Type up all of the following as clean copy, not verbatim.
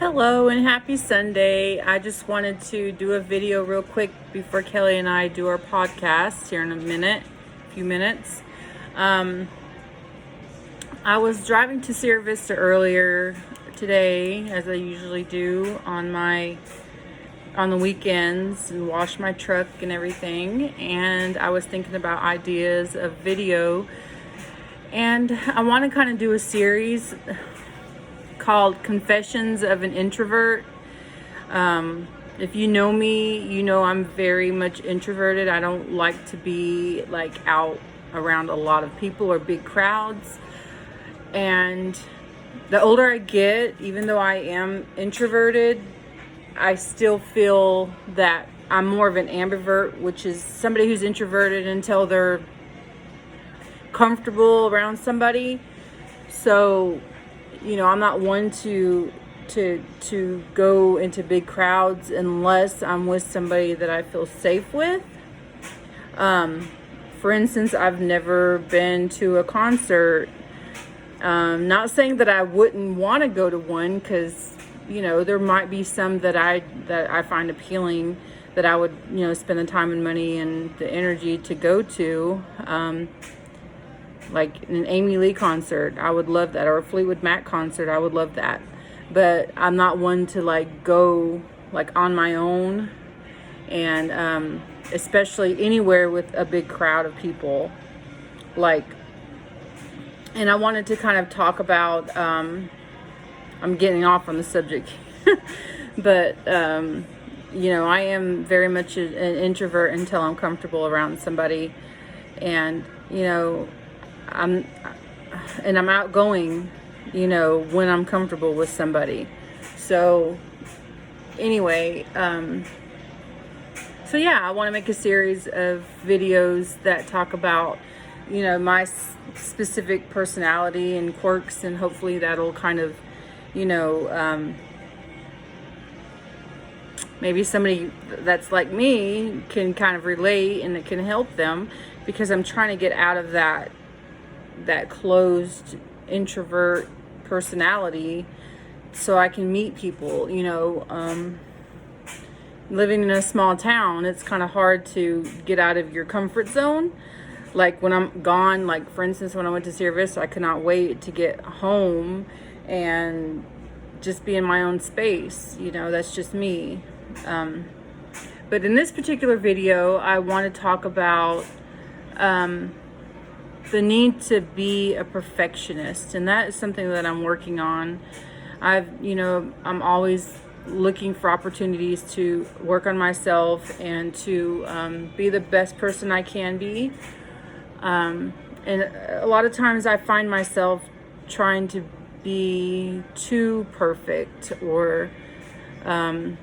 Hello and happy Sunday. I just wanted to do a video real quick before Kelly and I do our podcast here in a few minutes. I was driving to Sierra Vista earlier today, as I usually do on the weekends, and wash my truck and everything. And I was thinking about ideas of video, and I want to kind of do a series called Confessions of an Introvert. If you know me, you know I'm very much introverted. I don't like to be like out around a lot of people or big crowds. And the older I get, even though I am introverted, I still feel that I'm more of an ambivert, which is somebody who's introverted until they're comfortable around somebody. So I'm not one to go into big crowds unless I'm with somebody that I feel safe with. For instance, I've never been to a concert. Not saying that I wouldn't want to go to one, because there might be some that I find appealing, that I would spend the time and money and the energy to go to. Like an Amy Lee concert, I would love that, or a Fleetwood Mac concert, I would love that. But I'm not one to go on my own, and especially anywhere with a big crowd of people. And I wanted to kind of talk about, I'm getting off on the subject, but I am very much an introvert until I'm comfortable around somebody, and I'm outgoing, when I'm comfortable with somebody. So anyway, I want to make a series of videos that talk about, my specific personality and quirks, and hopefully that'll kind of, maybe somebody that's like me can kind of relate, and it can help them, because I'm trying to get out of that closed introvert personality so I can meet people. Living in a small town, it's kind of hard to get out of your comfort zone. Like when I'm gone, for instance, when I went to Sierra Vista, I could not wait to get home and just be in my own space. That's just me. But in this particular video, I want to talk about the need to be a perfectionist, and that is something that I'm working on. I'm always looking for opportunities to work on myself and to be the best person I can be. And a lot of times I find myself trying to be too perfect, or something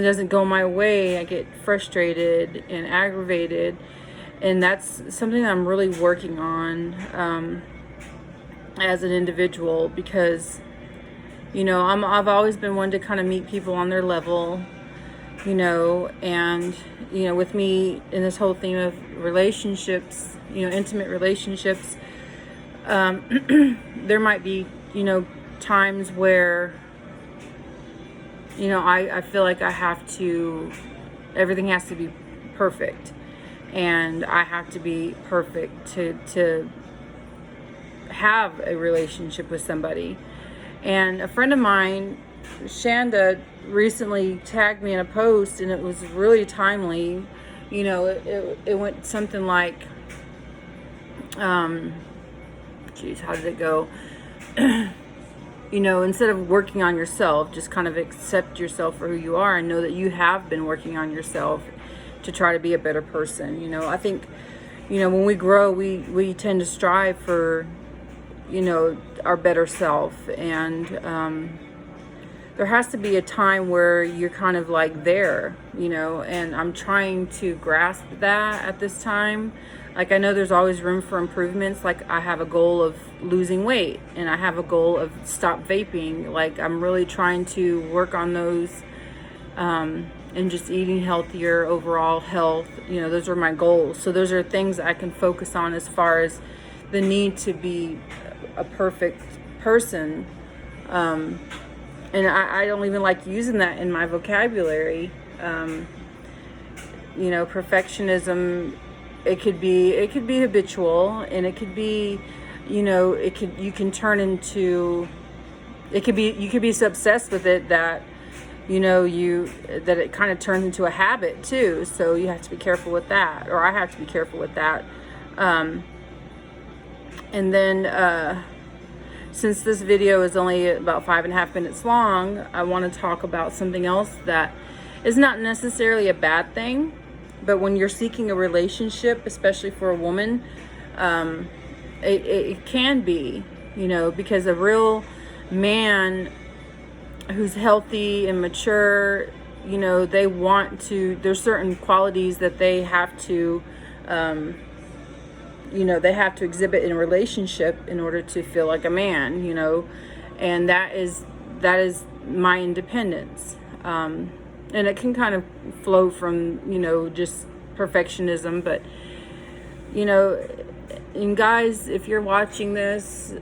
doesn't go my way, I get frustrated and aggravated. And that's something that I'm really working on as an individual, because I've always been one to kind of meet people on their level, and with me in this whole theme of relationships, intimate relationships, there might be times where I feel like everything has to be perfect, and I have to be perfect to have a relationship with somebody. And a friend of mine, Shanda, recently tagged me in a post, and it was really timely. It went something like, how did it go? Instead of working on yourself, just kind of accept yourself for who you are, and know that you have been working on yourself to try to be a better person. I think, when we grow, we tend to strive for, our better self. And there has to be a time where you're kind of there, and I'm trying to grasp that at this time. I know there's always room for improvements. I have a goal of losing weight, and I have a goal of stop vaping. I'm really trying to work on those, and just eating healthier, overall health. Those are my goals. So those are things I can focus on as far as the need to be a perfect person. and I don't even like using that in my vocabulary. Perfectionism, it could be habitual, and it could be, you can turn into, you could be so obsessed with it that, that it kind of turns into a habit too. So you have to be careful with that, or I have to be careful with that. And then, since this video is only about 5.5 minutes long, I want to talk about something else that is not necessarily a bad thing, but when you're seeking a relationship, especially for a woman, it can be, because a real man who's healthy and mature, there's certain qualities that they have to, they have to exhibit in a relationship in order to feel like a man, and that is my independence. And it can kind of flow from, just perfectionism, but, and guys, if you're watching this,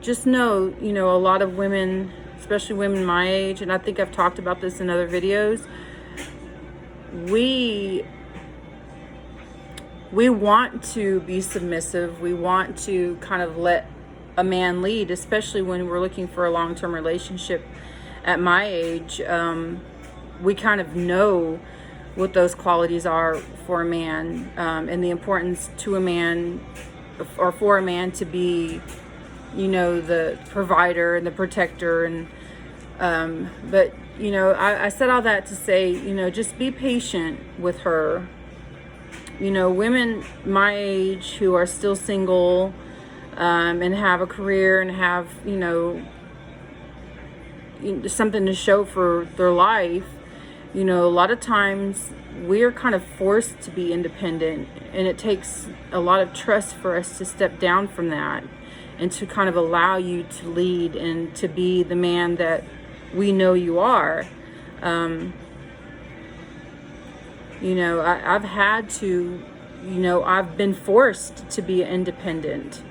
just know, a lot of women, especially women my age, and I think I've talked about this in other videos, we want to be submissive. We want to kind of let a man lead, especially when we're looking for a long-term relationship. At my age, we kind of know what those qualities are for a man, and the importance to a man, or for a man to be, the provider and the protector. And but I said all that to say, just be patient with her. Women my age who are still single, and have a career and have, something to show for their life, a lot of times we're kind of forced to be independent, and it takes a lot of trust for us to step down from that and to kind of allow you to lead and to be the man that we know you are. I've had to, I've been forced to be independent.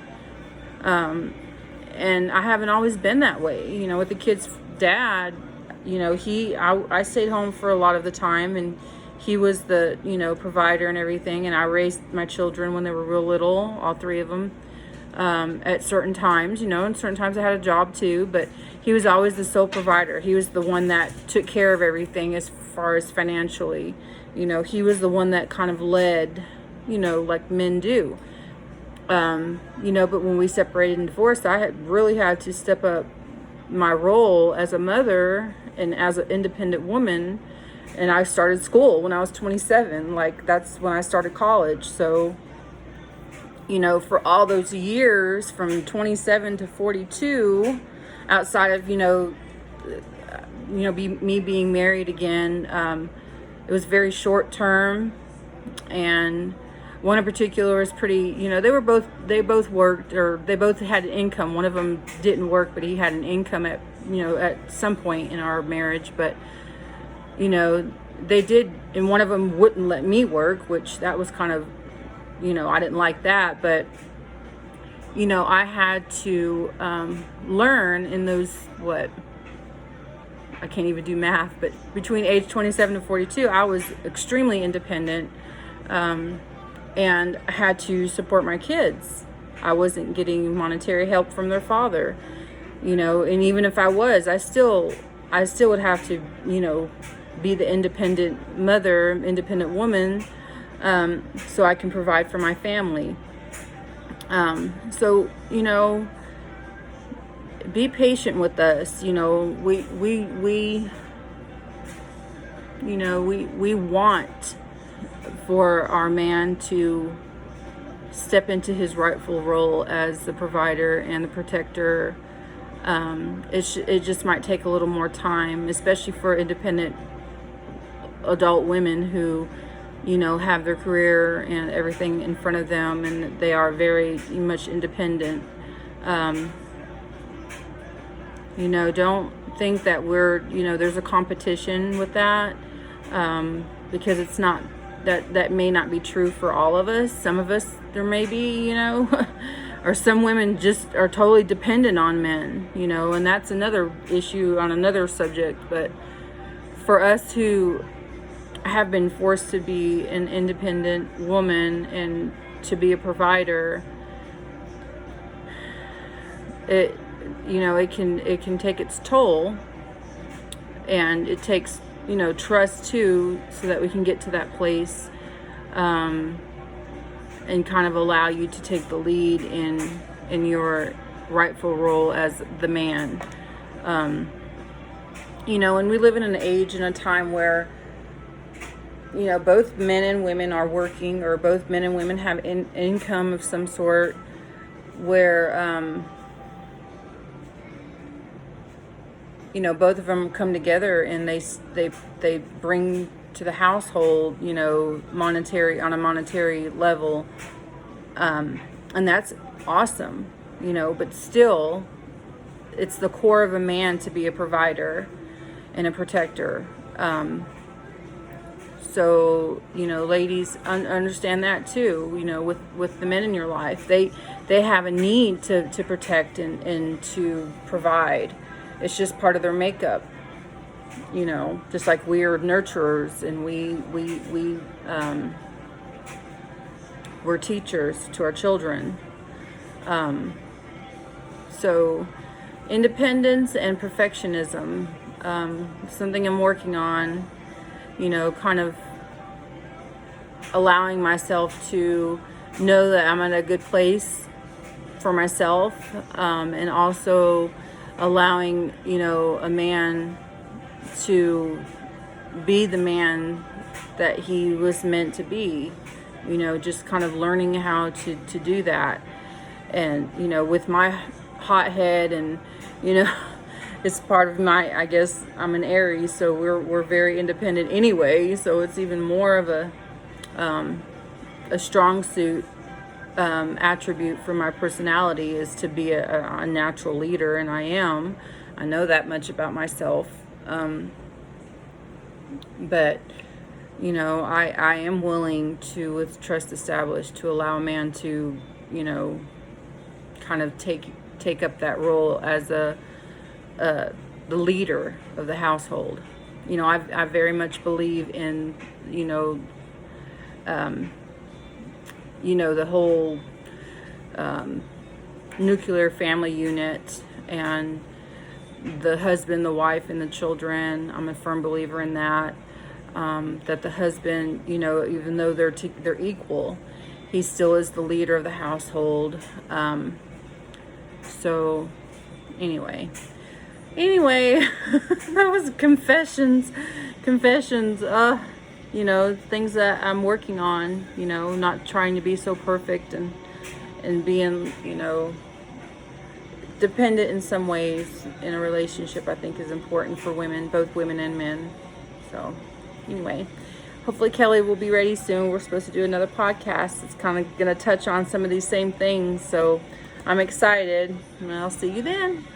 And I haven't always been that way. With the kid's dad, I stayed home for a lot of the time, and he was the, provider and everything. And I raised my children when they were real little, all three of them, at certain times, and certain times I had a job too, but he was always the sole provider. He was the one that took care of everything as far as financially. He was the one that kind of led, like men do. But when we separated and divorced, I really had to step up my role as a mother and as an independent woman. And I started school when I was 27. Like, that's when I started college. So, for all those years from 27 to 42, outside of, me being married again, it was very short term. And one in particular was pretty, they both worked, or they both had an income. One of them didn't work, but he had an income at some point in our marriage. But, they did, and one of them wouldn't let me work, which that was kind of, I didn't like that. But, I had to learn in those, I can't even do math, but between age 27 and 42, I was extremely independent. And I had to support my kids. I wasn't getting monetary help from their father, and even if I was, I still would have to, be the independent mother, independent woman, so I can provide for my family. So, be patient with us. We want for our man to step into his rightful role as the provider and the protector. It just might take a little more time, especially for independent adult women who, have their career and everything in front of them, and they are very much independent. Don't think that we're, there's a competition with that, because it's not. That may not be true for all of us. Some of us, there may be, or some women just are totally dependent on men, you know, and that's another issue on another subject. But for us who have been forced to be an independent woman and to be a provider, it can take its toll, and it takes, you know, trust too, so that we can get to that place, and kind of allow you to take the lead in your rightful role as the man. You know, and we live in an age and a time where, you know, both men and women are working, or both men and women have income of some sort, where you know, both of them come together and they bring to the household, you know, on a monetary level, and that's awesome, you know. But still, it's the core of a man to be a provider and a protector. So, you know, ladies, understand that too. You know, with the men in your life, they have a need to protect and to provide. It's just part of their makeup, you know, just like we're nurturers, and we're teachers to our children. So independence and perfectionism, something I'm working on, you know, kind of allowing myself to know that I'm in a good place for myself, and also allowing, you know, a man to be the man that he was meant to be, you know, just kind of learning how to do that. And, you know, with my hot head, and, you know, it's part of my, I guess I'm an Aries, so we're very independent anyway, so it's even more of a strong suit attribute for my personality, is to be a natural leader, and I am. I know that much about myself. But, you know, I am willing to, with trust established, to allow a man to, you know, kind of take up that role as the leader of the household. You know, I very much believe in, you know, the whole nuclear family unit, and the husband, the wife, and the children. I'm a firm believer in that. That the husband, you know, even though they're equal, he still is the leader of the household. So anyway, that was confessions. You know, things that I'm working on, you know, not trying to be so perfect, and being, you know, dependent in some ways in a relationship, I think is important for women, both women and men. So anyway, hopefully Kelly will be ready soon. We're supposed to do another podcast. It's kind of going to touch on some of these same things. So I'm excited, and I'll see you then.